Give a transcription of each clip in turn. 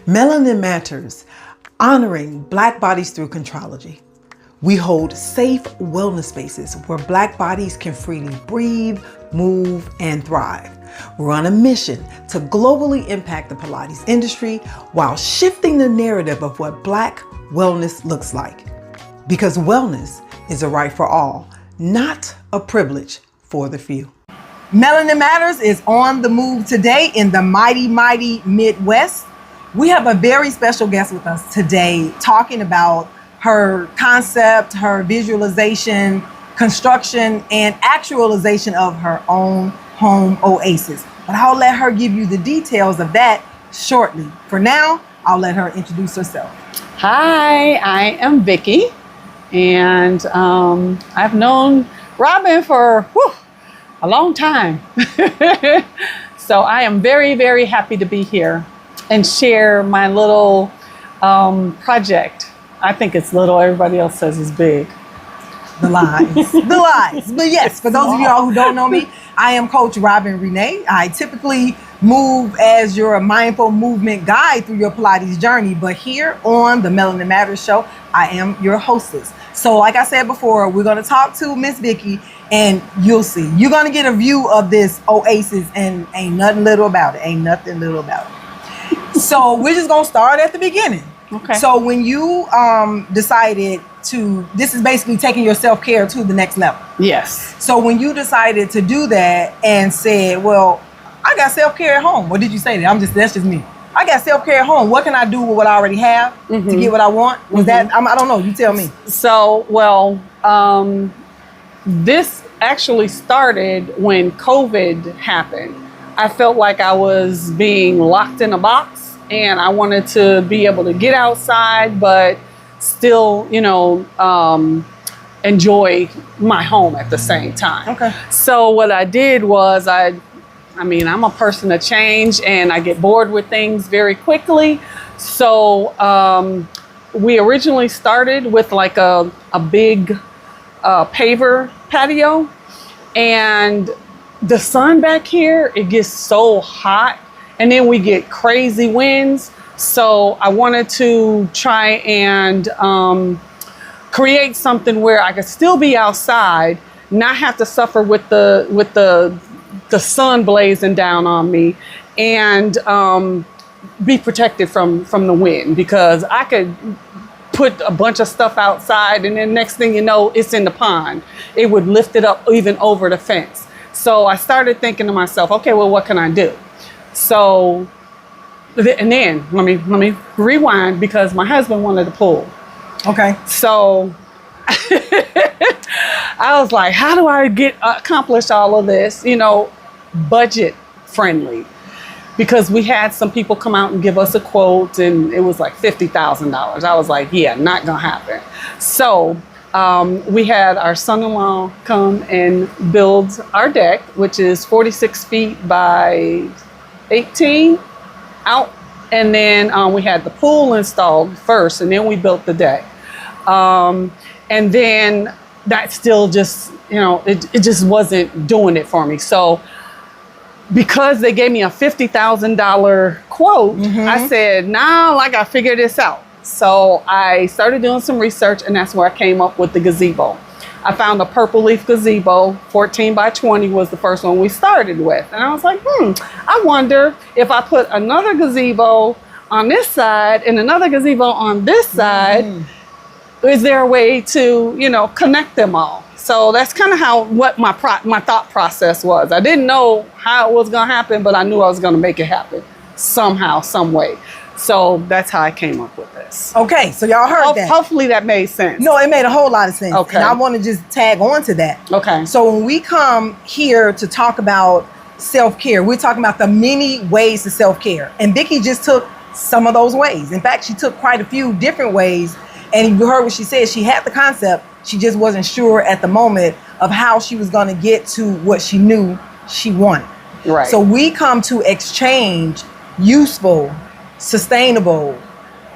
Melanin Matters, honoring Black bodies through contrology. We hold safe wellness spaces where Black bodies can freely breathe, move, and thrive. We're on a mission to globally impact the Pilates industry while shifting the narrative of what Black wellness looks like. Because wellness is a right for all, not a privilege for the few. Melanin Matters is on the move today in the mighty, mighty Midwest. We have a very special guest with us today talking about her concept, her visualization, construction, and actualization of her own home oasis. But I'll let her give you the details of that shortly. For now, I'll let her introduce herself. Hi, I am Vicki, and I've known Robin for a long time. So I am very, very happy to be here and share my little project. I think it's little, everybody else says it's big. The lies, the lies. But yes, for those of y'all who don't know me, I am Coach Robin Renee. I typically move as your mindful movement guide through your Pilates journey, but here on the Melanin Matters show, I am your hostess. So like I said before, we're gonna talk to Miss Vicki and you'll see. You're gonna get a view of this oasis and ain't nothing little about it, ain't nothing little about it. So we're just gonna start at the beginning. Okay. So when you decided to, this is basically taking your self-care to the next level. Yes. So when you decided to do that and said, well, I got self-care at home. What did you say that? That's just me. I got self-care at home. What can I do with what I already have to get what I want? Was that, I don't know, you tell me. So, well, this actually started when COVID happened. I felt like I was being locked in a box and I wanted to be able to get outside, but still, enjoy my home at the same time. Okay. So what I did was I'm a person of change and I get bored with things very quickly. So we originally started with like a big paver patio, and the sun back here, it gets so hot and then we get crazy winds. So I wanted to try and create something where I could still be outside, not have to suffer with the sun blazing down on me, and be protected from the wind, because I could put a bunch of stuff outside and then next thing you know, it's in the pond. It would lift it up even over the fence. So I started thinking to myself, okay, well, what can I do? So, and then let me rewind, because my husband wanted a pool. Okay. So I was like, how do I accomplish all of this, budget friendly? Because we had some people come out and give us a quote and it was like $50,000. I was like, yeah, not gonna happen. So we had our son-in-law come and build our deck, which is 46 feet by 18 out. And then we had the pool installed first, and then we built the deck. And then that still just, it just wasn't doing it for me. So because they gave me a $50,000 quote, I said, nah, I gotta figure this out. So I started doing some research, and that's where I came up with the gazebo. I found a purple leaf gazebo, 14 by 20 was the first one we started with. And I was like, I wonder if I put another gazebo on this side and another gazebo on this side, is there a way to, connect them all? So that's kind of what my thought process was. I didn't know how it was gonna happen, but I knew I was gonna make it happen somehow, some way. So that's how I came up with this. Okay, so y'all heard that. Hopefully that made sense. No, it made a whole lot of sense. Okay. And I want to just tag on to that. Okay. So when we come here to talk about self-care, we're talking about the many ways to self-care. And Vicki just took some of those ways. In fact, she took quite a few different ways. And you heard what she said. She had the concept. She just wasn't sure at the moment of how she was going to get to what she knew she wanted. Right. So we come to exchange useful, sustainable,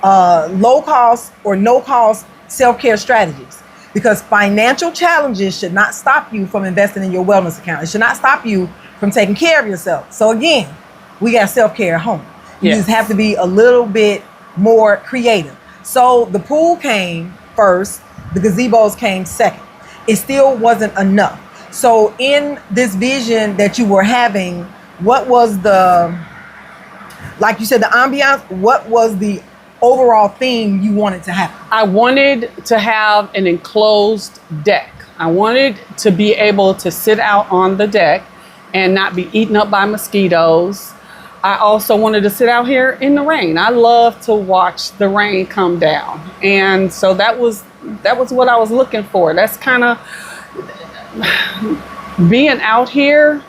low cost or no cost self-care strategies, because financial challenges should not stop you from investing in your wellness account. It should not stop you from taking care of yourself. So again, we got self-care at home. You Yes. just have to be a little bit more creative. So the pool came first, the gazebos came second. It still wasn't enough. So in this vision that you were having, what was the, like you said, the ambiance, what was the overall theme you wanted to happen? I wanted to have an enclosed deck. I wanted to be able to sit out on the deck and not be eaten up by mosquitoes. I also wanted to sit out here in the rain. I love to watch the rain come down. And so that was what I was looking for. That's kind of being out here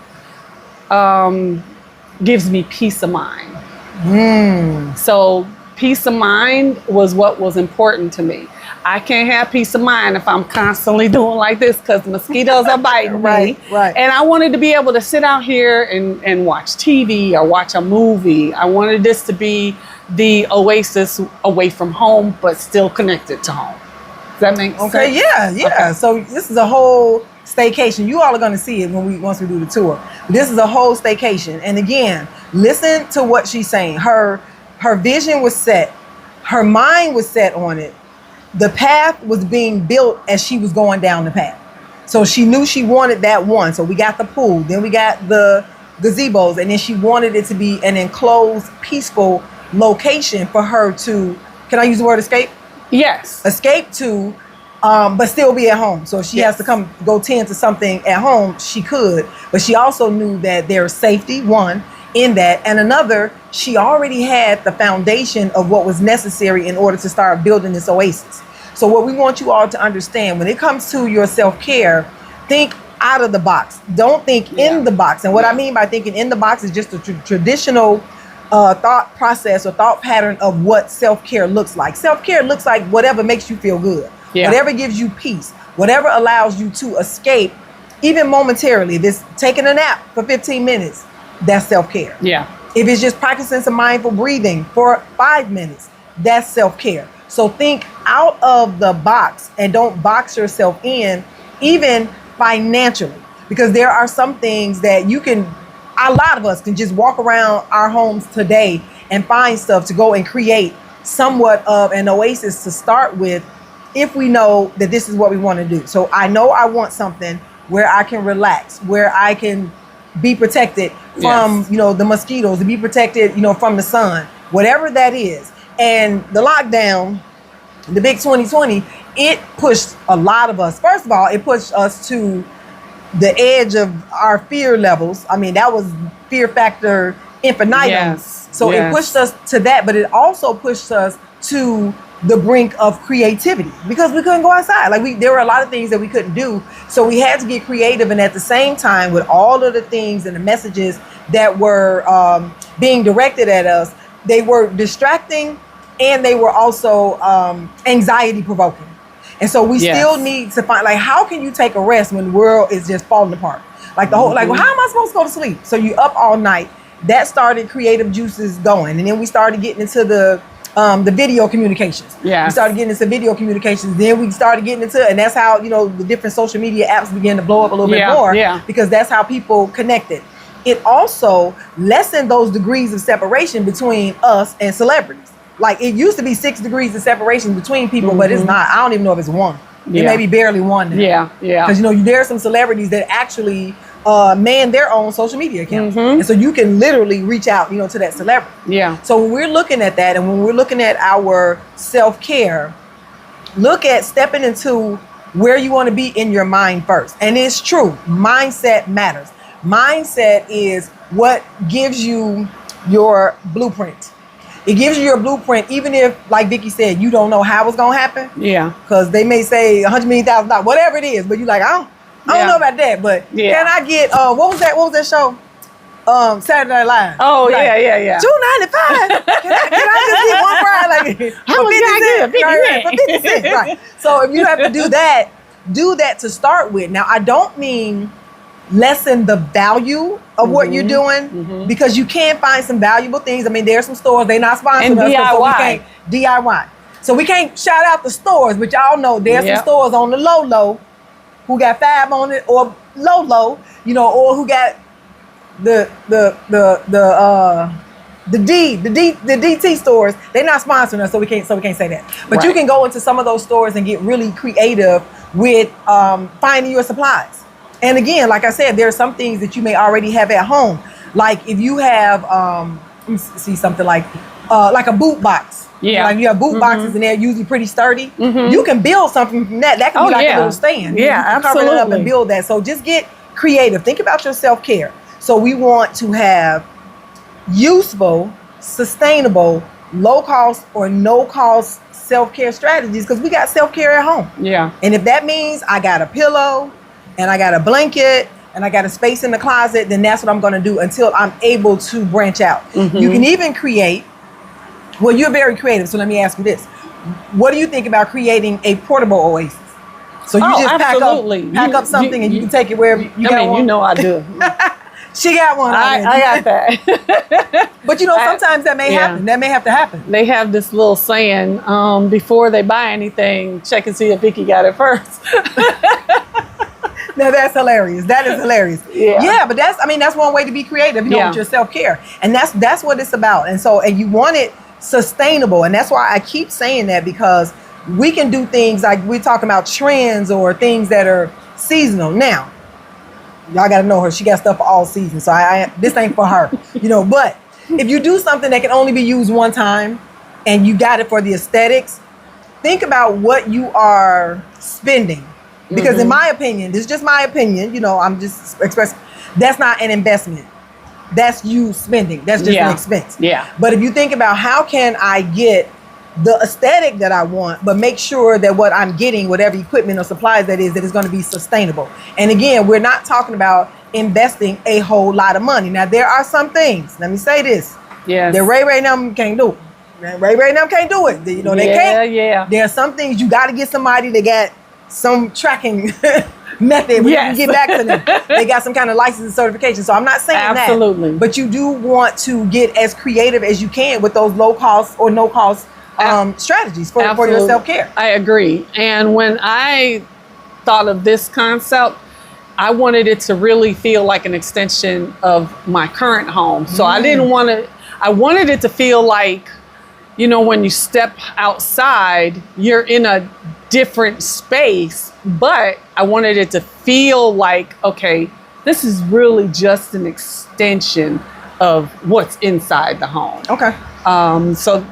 gives me peace of mind. So peace of mind was what was important to me. I can't have peace of mind if I'm constantly doing like this because mosquitoes are biting me. Right. And I wanted to be able to sit out here and watch TV or watch a movie. I wanted this to be the oasis away from home, but still connected to home. Does that make sense? Okay, yeah. Okay. So this is a whole staycation. You all are going to see it once we do the tour. This is a whole staycation. And again, listen to what she's saying. Her vision was set. Her mind was set on it. The path was being built as she was going down the path. So she knew she wanted that one. So we got the pool, then we got the gazebos, and then she wanted it to be an enclosed, peaceful location for her to, can I use the word escape? Yes. Escape to, but still be at home. So if she has to go tend to something at home, she could. But she also knew that there's safety, one, in that, and another, she already had the foundation of what was necessary in order to start building this oasis. So what we want you all to understand, when it comes to your self-care, think out of the box. Don't think in the box. And what I mean by thinking in the box is just a traditional thought process or thought pattern of what self-care looks like. Self-care looks like whatever makes you feel good, whatever gives you peace, whatever allows you to escape, even momentarily. If it's taking a nap for 15 minutes, that's self-care. Yeah. If it's just practicing some mindful breathing for 5 minutes, that's self-care. So think out of the box and don't box yourself in, even financially, because there are some things that you can, a lot of us can just walk around our homes today and find stuff to go and create somewhat of an oasis to start with if we know that this is what we want to do. So I know I want something where I can relax, where I can be protected from, the mosquitoes, to be protected, from the sun, whatever that is. And the lockdown, the big 2020, it pushed a lot of us. First of all, it pushed us to the edge of our fear levels. I mean, that was fear factor infinitum. Yes. So it pushed us to that, but it also pushed us to the brink of creativity because we couldn't go outside. There were a lot of things that we couldn't do. So we had to get creative. And at the same time, with all of the things and the messages that were being directed at us, they were distracting and they were also anxiety provoking. And so we still need to find, how can you take a rest when the world is just falling apart? The whole, well, how am I supposed to go to sleep? So you up all night. That started creative juices going. And then we started getting into the video communications. Yeah. We started getting into video communications. Then we started getting into, and that's how, the different social media apps began to blow up a little bit more. Yeah. Because that's how people connected. It also lessened those degrees of separation between us and celebrities. It used to be 6 degrees of separation between people, but it's not. I don't even know if it's 1. It may be barely 1 now. Yeah. Because, there are some celebrities that actually man their own social media accounts. And so you can literally reach out, to that celebrity. Yeah. So when we're looking at that and when we're looking at our self-care, look at stepping into where you want to be in your mind first. And it's true. Mindset matters. Mindset is what gives you your blueprint. It gives you your blueprint, even if, like Vicky said, you don't know how it's going to happen. Yeah. Because they may say $100 million, whatever it is, but you're like, I don't know about that, but can I get what was that show? Saturday Night Live. Oh, yeah. $2.95. Can I just get one fry for 50 cents? Right. So if you have to do that to start with. Now, I don't mean lessen the value of what you're doing because you can find some valuable things. I mean, there are some stores, they're not sponsoring and us. DIY. So we can't DIY. So we can't shout out the stores, but y'all know there's some stores on the low who got 5 on it, or low, or who got the the DT stores, they're not sponsoring us, so we can't say that. But Right. you can go into some of those stores and get really creative with finding your supplies. And again, like I said, there are some things that you may already have at home. Like if you have, let me see something like a boot box. Yeah. Like you have boot boxes and they're usually pretty sturdy. You can build something from that. That can be like a little stand. Yeah, you can cover it up absolutely. and build that. So just get creative. Think about your self-care. So we want to have useful, sustainable, low cost or no cost self-care strategies because we got self-care at home. Yeah. And if that means I got a pillow and I got a blanket and I got a space in the closet, then that's what I'm going to do until I'm able to branch out. You can even create, well, you're very creative. So let me ask you this. What do you think about creating a portable oasis? So you just absolutely. pack up something and you can take it wherever you got one? You know I do. She got one. I got that. But you know, sometimes that may happen. That may have to happen. They have this little saying, before they buy anything, check and see if Vicky got it first. Now that's hilarious. That is hilarious. Yeah, but that's one way to be creative, with your self-care. And that's what it's about. And you want it sustainable. And that's why I keep saying that, because we can do things like we're talking about trends or things that are seasonal. Now, y'all got to know her. She got stuff for all seasons. So this ain't for her, but if you do something that can only be used one time and you got it for the aesthetics, think about what you are spending. Because in my opinion, this is just my opinion, I'm just expressing, that's not an investment. That's you spending. That's just an expense. Yeah. But if you think about how can I get the aesthetic that I want, but make sure that what I'm getting, whatever equipment or supplies that is going to be sustainable. And again, we're not talking about investing a whole lot of money. Now, there are some things, let me say this, that Ray and them can't do. Ray and them can't do it. They can't. Yeah. There are some things you got to get somebody that got some tracking method where you can get back to them. They got some kind of license and certification. So I'm not saying Absolutely. that. But you do want to get as creative as you can with those low cost or no cost strategies for your self-care. I agree. And when I thought of this concept, I wanted it to really feel like an extension of my current home. So I wanted it to feel like, when you step outside, you're in a different space, but I wanted it to feel like, okay, this is really just an extension of what's inside the home. Okay. So,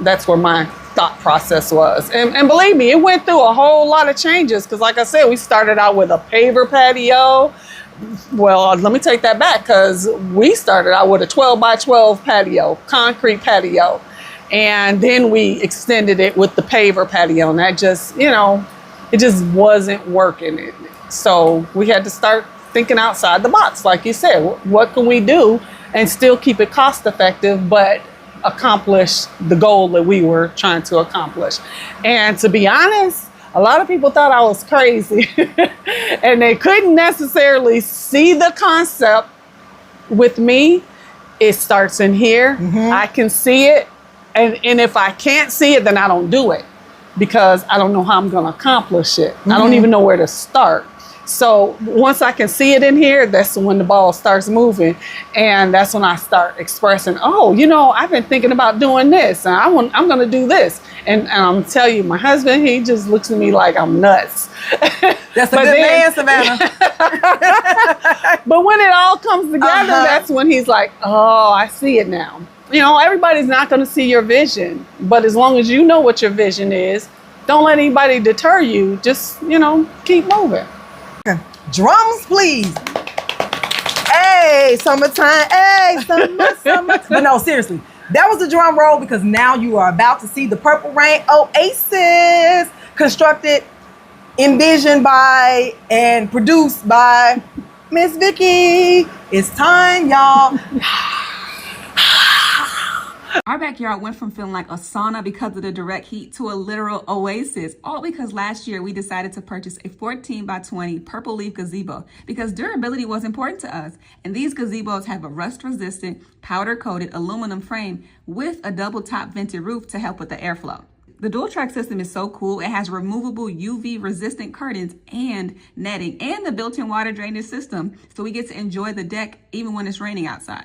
that's where my thought process was. And believe me, it went through a whole lot of changes because, like I said, we started out with a paver patio. Well, let me take that back, because we started out with a 12 by 12 patio, concrete patio. And then we extended it with the paver patio. And that just, it just wasn't working. So we had to start thinking outside the box. Like you said, what can we do and still keep it cost effective, but accomplish the goal that we were trying to accomplish? And to be honest, a lot of people thought I was crazy and they couldn't necessarily see the concept with me. It starts in here. I can see it. And if I can't see it, then I don't do it, because I don't know how I'm going to accomplish it. I don't even know where to start. So once I can see it in here, that's when the ball starts moving. And that's when I start expressing, I've been thinking about doing this, and I'm going to do this. And I'm tell you, my husband, he just looks at me like I'm nuts. That's a good man, Savannah. But when it all comes together, that's when he's like, oh, I see it now. Everybody's not going to see your vision, but as long as you know what your vision is, don't let anybody deter you. Just, keep moving. Drums, please. Hey, summertime. Hey, summer. But no, seriously, that was a drum roll, because now you are about to see the Purple Rain Oasis, constructed, envisioned by, and produced by Miss Vicky. It's time, y'all. Our backyard went from feeling like a sauna because of the direct heat to a literal oasis, all because last year we decided to purchase a 14 by 20 purple leaf gazebo because durability was important to us. And these gazebos have a rust-resistant, powder-coated aluminum frame with a double-top vented roof to help with the airflow. The dual track system is so cool. It has removable UV resistant curtains and netting and the built-in water drainage system, so we get to enjoy the deck even when it's raining outside.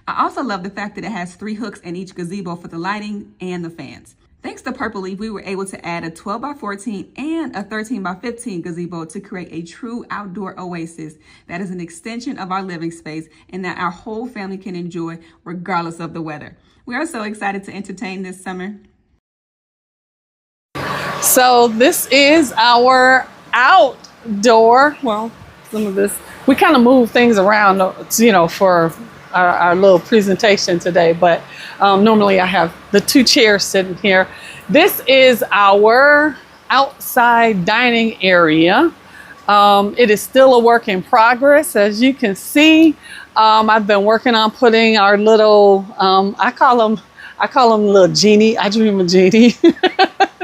I also love the fact that it has 3 hooks in each gazebo for the lighting and the fans. Thanks to Purple Leaf, we were able to add a 12 by 14 and a 13 by 15 gazebo to create a true outdoor oasis that is an extension of our living space and that our whole family can enjoy regardless of the weather. We are so excited to entertain this summer. So this is our outdoor, well, some of this, we kind of move things around, you know, for our little presentation today, but normally I have the 2 chairs sitting here. This is our outside dining area. It is still a work in progress, as you can see. I've been working on putting our little, I call them little genie, I dream of genie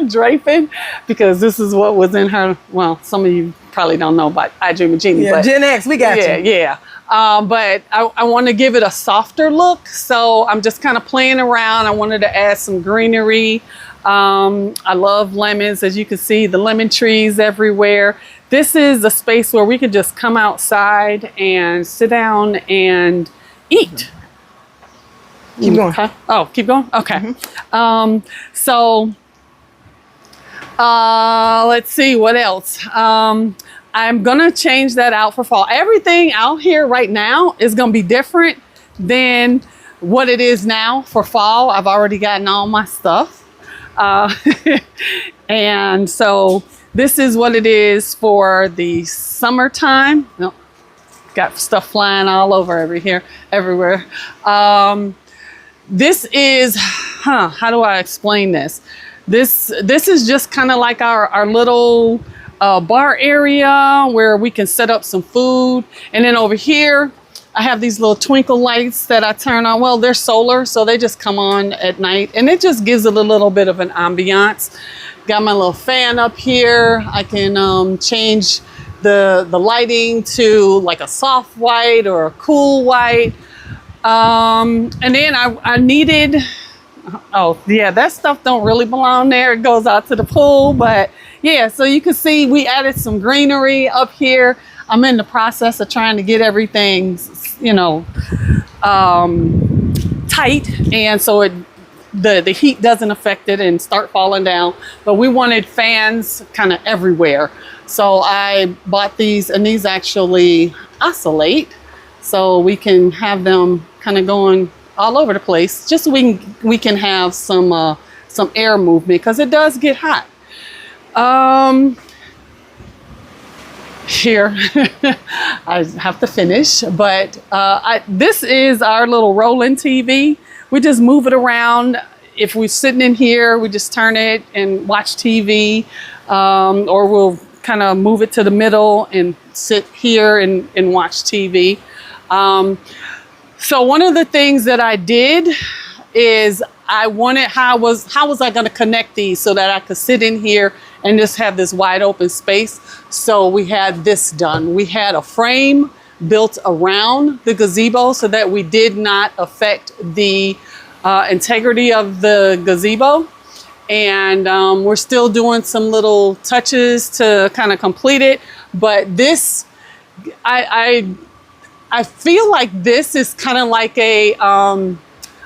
draping, because this is what was in her, well, some of you probably don't know about I Dream of Genie. Yeah, but Gen X, we got you. Yeah. But I want to give it a softer look, so I'm just kind of playing around. I wanted to add some greenery. I love lemons, as you can see, the lemon trees everywhere. This is a space where we can just come outside and sit down and eat. Keep going. Okay. Oh, keep going? Okay. Let's see what else. I'm gonna change that out for fall. Everything out here right now is gonna be different than what it is now for fall. I've already gotten all my stuff. And so this is what it is for the summertime. No, got stuff flying all over everywhere. This is, how do I explain this? This is just kind of like our little bar area where we can set up some food. And then over here, I have these little twinkle lights that I turn on. Well, they're solar, so they just come on at night. And it just gives it a little bit of an ambiance. Got my little fan up here. I can change the lighting to like a soft white or a cool white. And then I needed, oh yeah, that stuff don't really belong there. It goes out to the pool, but yeah, so you can see we added some greenery up here. I'm in the process of trying to get everything, you know, tight, and so the heat doesn't affect it and start falling down. But we wanted fans kind of everywhere. So I bought these, and these actually oscillate. So we can have them kind of going all over the place, just so we can have some air movement, because it does get hot. Here, I have to finish, but this is our little rolling TV. We just move it around. If we're sitting in here, we just turn it and watch TV, or we'll kind of move it to the middle and sit here and watch TV. So one of the things that I did is I wanted, how was I going to connect these so that I could sit in here and just have this wide open space. So we had this done. We had a frame built around the gazebo so that we did not affect the integrity of the gazebo. And we're still doing some little touches to kind of complete it. But this, I feel like this is kind of like a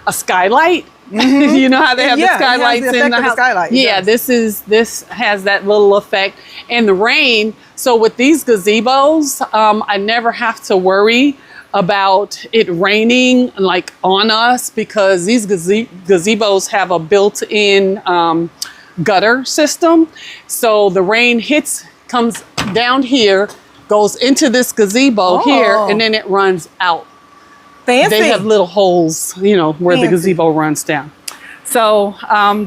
skylight. Mm-hmm. You know how they have the skylights in the house? Skylight. Yeah, this has that little effect. And the rain, so with these gazebos, I never have to worry about it raining like on us, because these gazebos have a built-in gutter system. So the rain comes down here, goes into this gazebo here, and then it runs out. Fancy. They have little holes, you know, where the gazebo runs down. So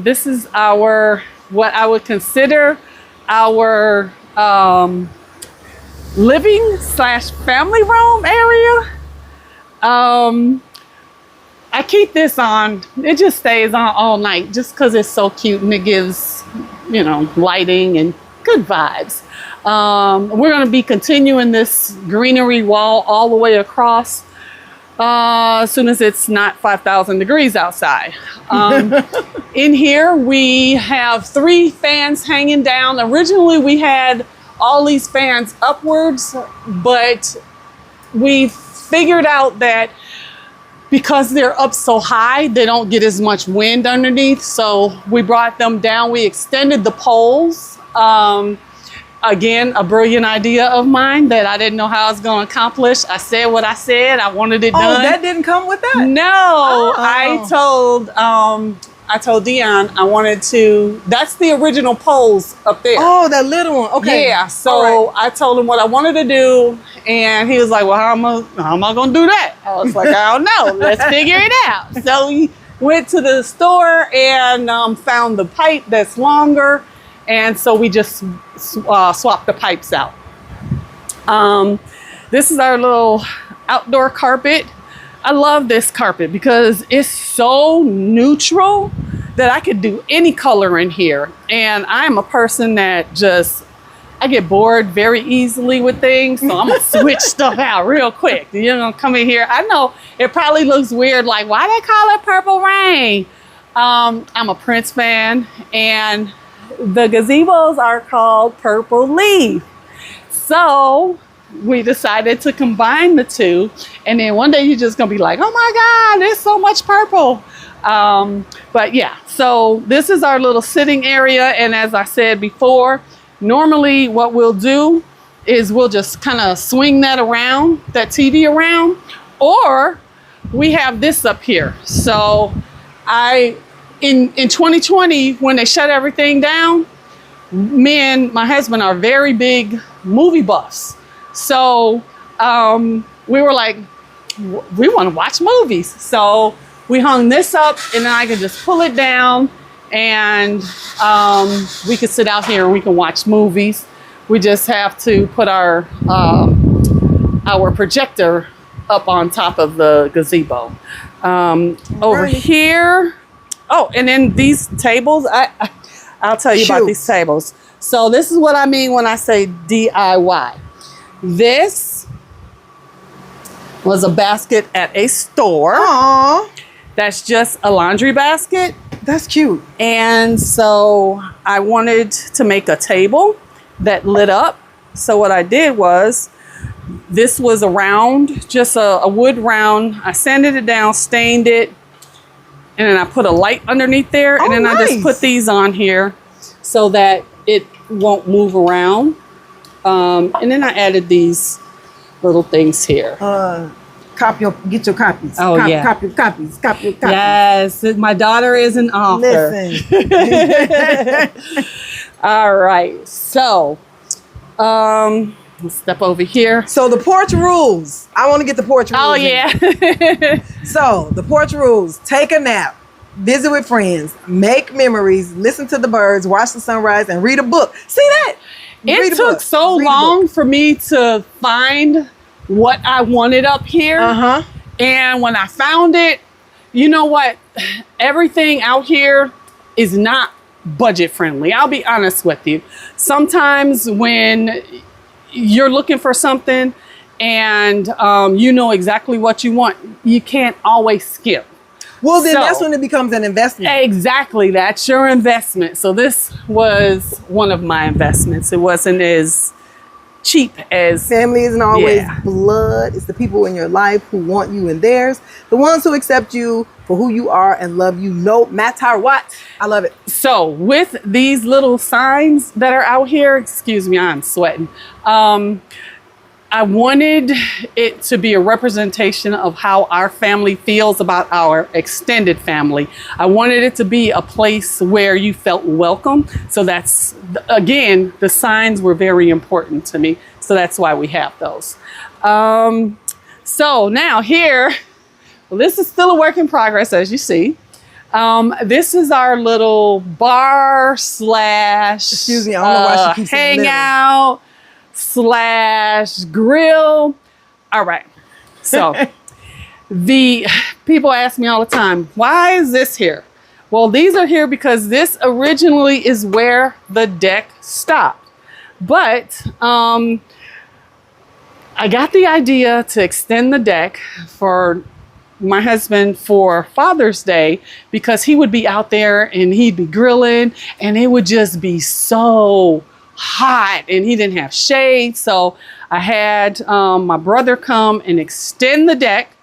this is what I would consider our living/family room area. I keep this on, it just stays on all night just because it's so cute and it gives, you know, lighting and good vibes. We're going to be continuing this greenery wall all the way across as soon as it's not 5,000 degrees outside. In here we have 3 fans hanging down. Originally we had all these fans upwards, but we figured out that because they're up so high, they don't get as much wind underneath. So we brought them down. We extended the poles. Again, a brilliant idea of mine that I didn't know how I was going to accomplish. I said what I said. I wanted it done. Oh, that didn't come with that? No, Oh. I told Dion I wanted to. That's the original poles up there. Oh, that little one. Okay. Yeah. So I told him what I wanted to do, and he was like, "Well, how am I gonna do that?" I was like, "I don't know. Let's figure it out." So we went to the store and found the pipe that's longer, and so we just swapped the pipes out. This is our little outdoor carpet. I love this carpet because it's so neutral that I could do any color in here. And I'm a person that I get bored very easily with things. So I'm gonna switch stuff out real quick. You're gonna come in here. I know it probably looks weird, like why they call it Purple Rain? I'm a Prince fan, and the gazebos are called Purple Leaf. So we decided to combine the two, and then one day you're just gonna be like, oh my God, there's so much purple. But yeah, so this is our little sitting area, and as I said before, normally what we'll do is we'll just kind of swing that around, that TV around, or we have this up here. So in 2020, when they shut everything down, me and my husband are very big movie buffs. So we were like, we want to watch movies. So we hung this up, and then I could just pull it down, and we could sit out here and we can watch movies. We just have to put our projector up on top of the gazebo. Over here. Oh, and then these tables, I'll tell you about these tables. So this is what I mean when I say DIY. This was a basket at a store. Aww. That's just a laundry basket. That's cute. And so I wanted to make a table that lit up. So what I did was, this was a round, just a wood round. I sanded it down, stained it, and then I put a light underneath there. And then I just put these on here so that it won't move around. And then I added these little things here. Get your copies. Oh, yeah. Copy your copies. Yes, my daughter is an author. Listen. All right, so let's step over here. So the porch rules. I want to get the porch rules. Oh, yeah. So the porch rules: take a nap, visit with friends, make memories, listen to the birds, watch the sunrise, and read a book. See that? It took so long for me to find what I wanted up here. And when I found it, you know what? Everything out here is not budget friendly. I'll be honest with you. Sometimes when you're looking for something and you know exactly what you want, you can't always skip. Well, then that's when it becomes an investment. Exactly. That's your investment. So this was one of my investments. It wasn't as cheap as... Family isn't always blood. It's the people in your life who want you in theirs. The ones who accept you for who you are and love you no matter what. I love it. So with these little signs that are out here, excuse me, I'm sweating. I wanted it to be a representation of how our family feels about our extended family. I wanted it to be a place where you felt welcome. So that's, again, the signs were very important to me. So that's why we have those. So now here, well, this is still a work in progress, as you see. This is our little bar slash Excuse me, I don't know why she keeps saying hangout slash grill. All right. So the people ask me all the time, why is this here? Well, these are here because this originally is where the deck stopped. But I got the idea to extend the deck for my husband for Father's Day because he would be out there and he'd be grilling and it would just be so hot and he didn't have shade. So I had my brother come and extend the deck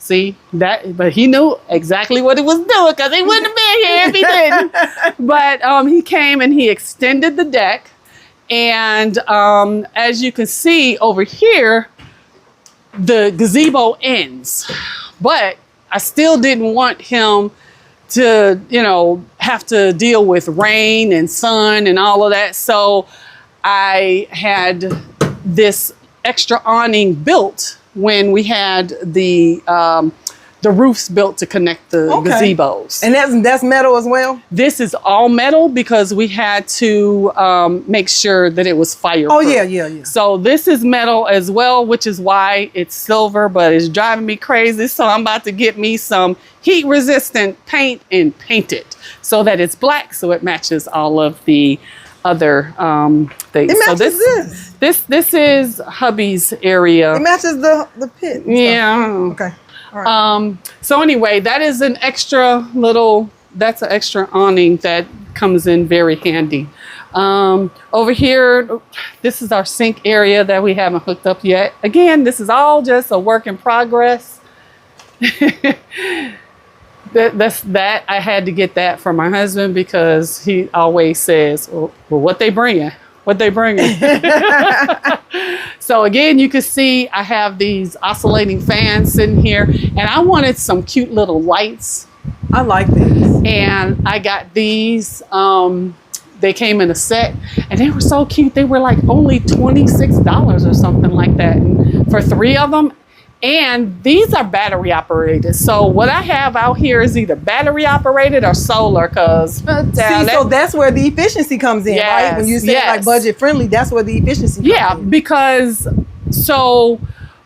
See that, but he knew exactly what he was doing because he wouldn't have been here if he didn't. But he came and he extended the deck. And as you can see over here, the gazebo ends. But I still didn't want him to, you know, have to deal with rain and sun and all of that. So I had this extra awning built when we had the roofs built to connect the gazebos. And that's metal as well? This is all metal because we had to make sure that it was fireproof. Oh, yeah. So this is metal as well, which is why it's silver, but it's driving me crazy. So I'm about to get me some heat resistant paint and paint it so that it's black, so it matches all of the other things. It matches This is hubby's area. It matches the pit. Yeah. Okay. All right. So anyway, that is an extra that's an extra awning that comes in very handy. Over here, this is our sink area that we haven't hooked up yet. Again, this is all just a work in progress. That I had to get that for my husband because he always says, well, what they bringing? So again, you can see I have these oscillating fans sitting here, and I wanted some cute little lights. I like these. And I got these. They came in a set, and they were so cute. They were like only $26 or something like that, and for 3 of them. And these are battery operated. So what I have out here is either battery operated or solar, because so that's where the efficiency comes in, right? When you say like budget friendly, that's where the efficiency comes in. Because so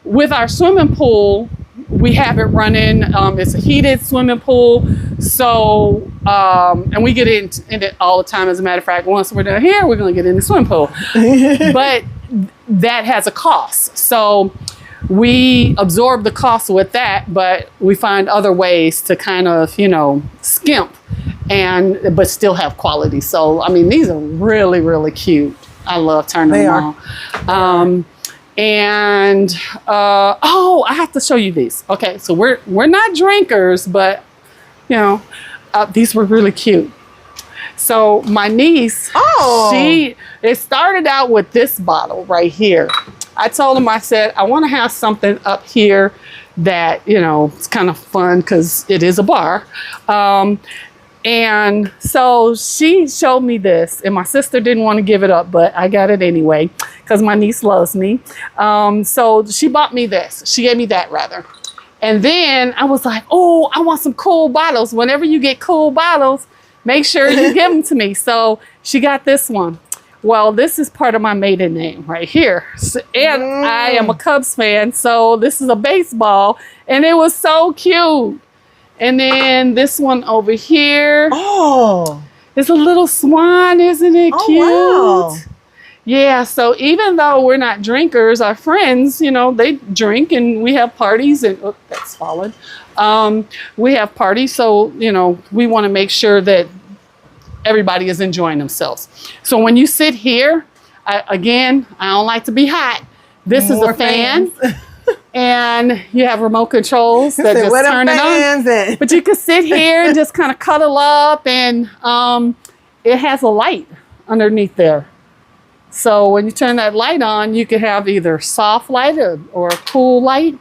with our swimming pool, we have it running. It's a heated swimming pool. So, and we get in it all the time. As a matter of fact, once we're done here, we're going to get in the swimming pool. But that has a cost. So we absorb the cost with that, but we find other ways to kind of, you know, skimp but still have quality. So, I mean, these are really, really cute. I love turning them on. I have to show you these. Okay, so we're not drinkers, but you know, these were really cute. So my niece, it started out with this bottle right here. I told him, I said, I want to have something up here that, you know, it's kind of fun because it is a bar. And so she showed me this, and my sister didn't want to give it up, but I got it anyway because my niece loves me. So she bought me this. She gave me that rather. And then I was like, oh, I want some cool bottles. Whenever you get cool bottles, make sure you give them to me. So she got this one. Well, this is part of my maiden name right here. And I am a Cubs fan, so this is a baseball, and it was so cute. And then this one over here. Oh. It's a little swan, isn't it cute? Wow. Yeah, so even though we're not drinkers, our friends, you know, they drink and we have parties and, oh, that's fallen. We have parties, so, you know, we want to make sure that everybody is enjoying themselves. So when you sit here, I don't like to be hot. This is a fan. And you have remote controls that just turn it on. But you can sit here and just kind of cuddle up, and it has a light underneath there. So when you turn that light on, you can have either soft light or a cool light.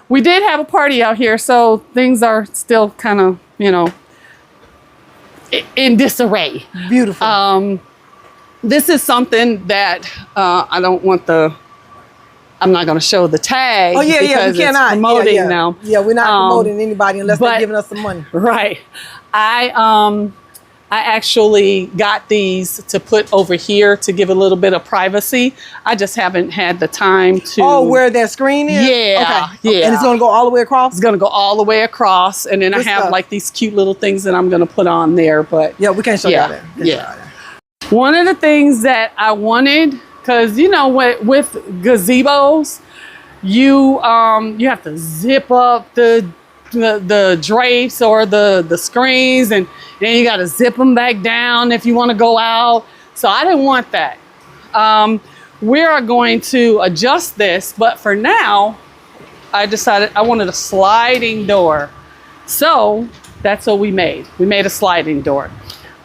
We did have a party out here, so things are still kind of, you know, in disarray. Beautiful. This is something that I don't want I'm not going to show the tag. Oh, yeah, because we cannot. It's promoting now. Yeah, we're not promoting anybody unless they're giving us some money. Right. I actually got these to put over here to give a little bit of privacy. I just haven't had the time to. Oh, where that screen is? Yeah. Okay. Yeah. And it's going to go all the way across? It's going to go all the way across. And then I have like these cute little things that I'm going to put on there. But yeah, we can't show y'all that. Yeah. One of the things that I wanted, because, you know, with gazebos, you have to zip up the drapes or the screens, and then you got to zip them back down if you want to go out. So I didn't want that. We are going to adjust this, but for now, I decided I wanted a sliding door. So that's what we made. We made a sliding door.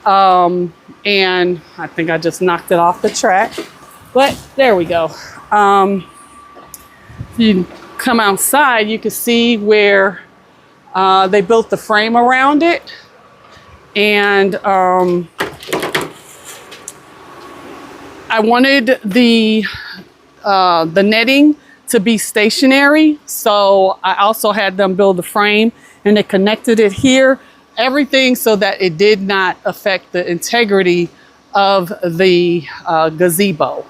And I think I just knocked it off the track, but there we go. You come outside, you can see where they built the frame around it. And I wanted the netting to be stationary. So I also had them build the frame, and they connected it here, everything so that it did not affect the integrity of the gazebo.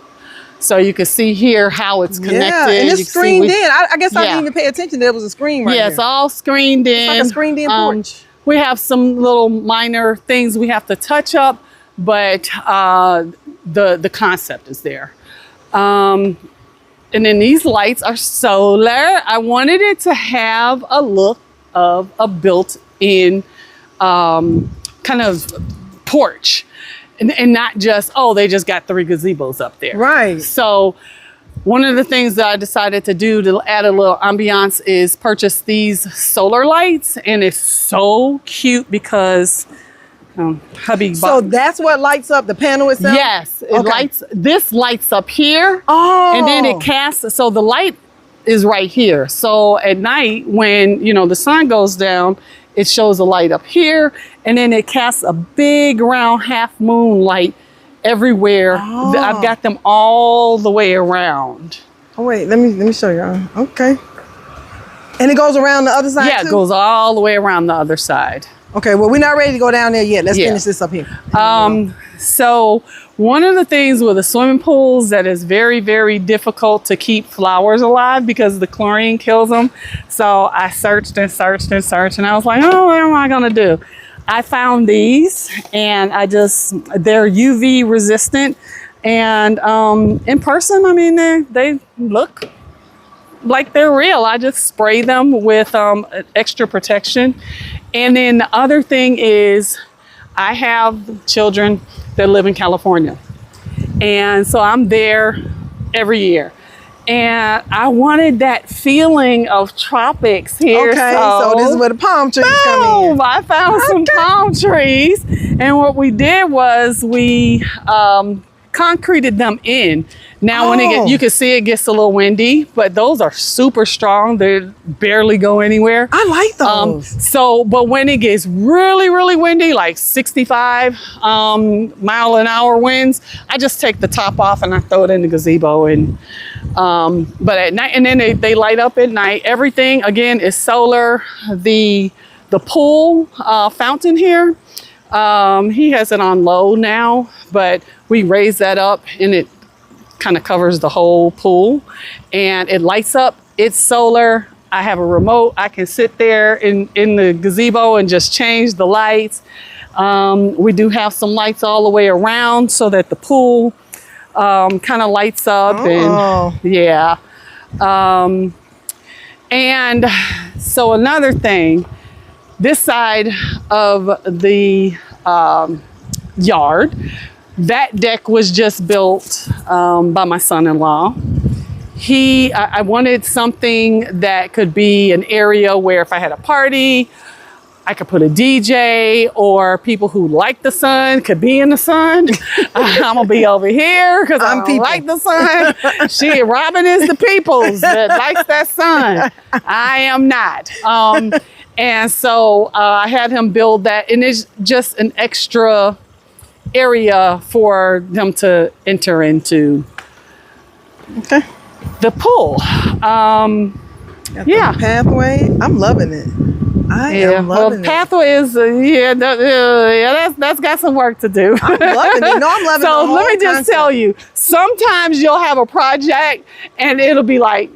So you can see here how it's connected. Yeah, and it's screened in. I guess I didn't even pay attention. There was a screen right there. Yeah, it's all screened in. It's like a screened in porch. We have some little minor things we have to touch up, but the concept is there. And then these lights are solar. I wanted it to have a look of a built-in kind of porch. And not just, oh, they just got 3 gazebos up there. Right. So one of the things that I decided to do to add a little ambiance is purchase these solar lights. And it's so cute because hubby So that's what lights up the panel itself? Yes. This lights up here. Oh. And then it casts. So the light is right here. So at night when, the sun goes down, it shows a light up here, and then it casts a big round half moon light everywhere. Oh. I've got them all the way around. Oh wait, let me show you. Okay. And it goes around the other side Yeah, too? it goes all the way around the other side. Okay, well, we're not ready to go down there yet. Let's finish this up here. So one of the things with the swimming pools that is very, very difficult to keep flowers alive because the chlorine kills them. So I searched and searched and searched, and I was like, oh, what am I gonna do? I found these, and they're UV resistant. And in person, I mean, they look like they're real. I just spray them with extra protection. And then the other thing is, I have children that live in California. And so I'm there every year. And I wanted that feeling of tropics here. Okay, so this is where the palm trees come in. I found some palm trees. And what we did was we concreted them in. Now when you can see it gets a little windy, but those are super strong. They barely go anywhere. I like those. But when it gets really, really windy, like 65 mile an hour winds, I just take the top off and I throw it in the gazebo. And but at night, and then they light up at night. Everything again is solar. The pool fountain here, he has it on low now, but we raise that up and it kind of covers the whole pool and it lights up. It's solar. I have a remote. I can sit there in the gazebo and just change the lights. We do have some lights all the way around so that the pool kind of lights up. And yeah. And so another thing, this side of the yard, that deck was just built by my son-in-law. I wanted something that could be an area where if I had a party, I could put a DJ, or people who like the sun could be in the sun. I'm gonna be over here because I don't like the sun. Robin is the peoples that likes that sun. I am not. And so I had him build that, and it's just an extra area for them to enter into the pool. Yeah. Pathway. I'm loving it. I am loving it. Pathway is that's got some work to do. I'm loving it. No, I'm loving it. So let me just tell you, sometimes you'll have a project and it'll be like,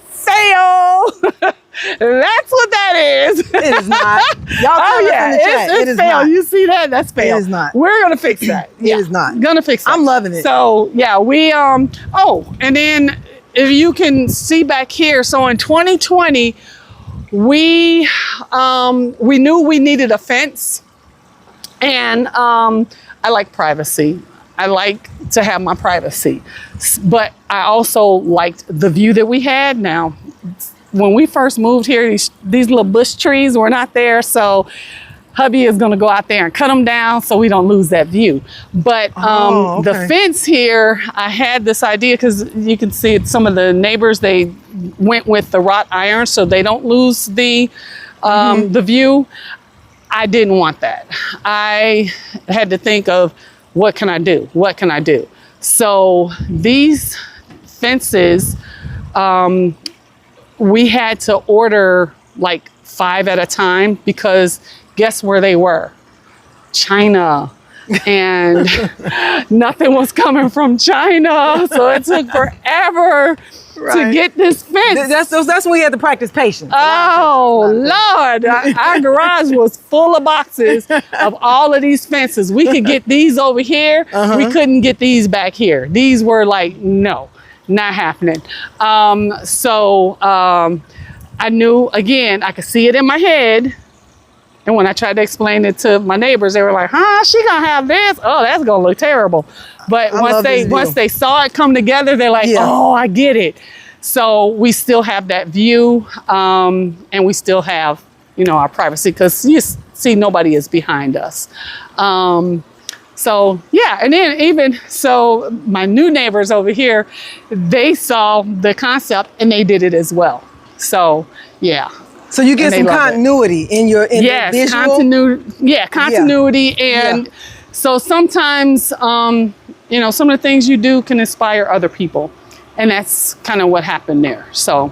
fail. That's what that is. It is not. Y'all tell us in the chat. It's it is fail. not. You see that? That's fail. It is not. We're gonna fix that. It is not. Gonna fix that. I'm loving it. So yeah, we and then if you can see back here, so in 2020, we knew we needed a fence, and I like privacy. I like to have my privacy, but I also liked the view that we had. Now, when we first moved here, these little bush trees were not there. So hubby is going to go out there and cut them down so we don't lose that view. But the fence here, I had this idea because you can see some of the neighbors, they went with the wrought iron so they don't lose the view. I didn't want that. I had to think of, what can I do? What can I do? So these fences, we had to order like 5 at a time because guess where they were? China. And nothing was coming from China. So it took forever to get this fence. That's when we had to practice patience. Oh, Lord. Our garage was full of boxes of all of these fences. We could get these over here. We couldn't get these back here. These were like, no, not happening. I knew, again, I could see it in my head. And when I tried to explain it to my neighbors, they were like, huh, she gonna have this? Oh, that's gonna look terrible. But once they saw it come together, they're like, oh, I get it. So we still have that view, and we still have, our privacy, because you see nobody is behind us. So yeah, and then so my new neighbors over here, they saw the concept and they did it as well. So yeah. So you get some continuity in your visual? Continuity. And so sometimes, some of the things you do can inspire other people. And that's kind of what happened there. So.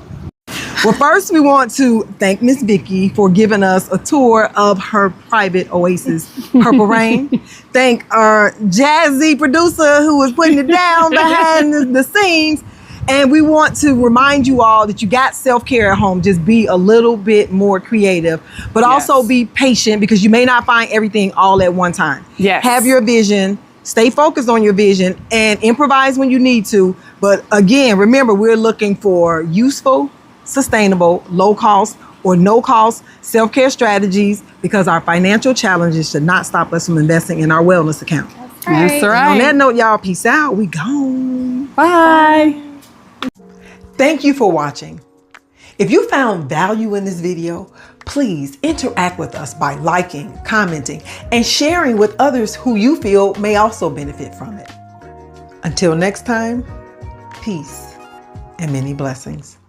Well, first we want to thank Miss Vicki for giving us a tour of her private oasis, Purple Rain. Thank our jazzy producer who was putting it down behind the scenes. And we want to remind you all that you got self-care at home. Just be a little bit more creative, but also be patient, because you may not find everything all at one time. Yes. Have your vision, stay focused on your vision, and improvise when you need to. But again, remember, we're looking for useful, sustainable, low cost or no cost self-care strategies, because our financial challenges should not stop us from investing in our wellness account. That's right. And on that note, y'all, peace out. We gone. Bye. Thank you for watching. If you found value in this video, please interact with us by liking, commenting, and sharing with others who you feel may also benefit from it. Until next time, peace and many blessings.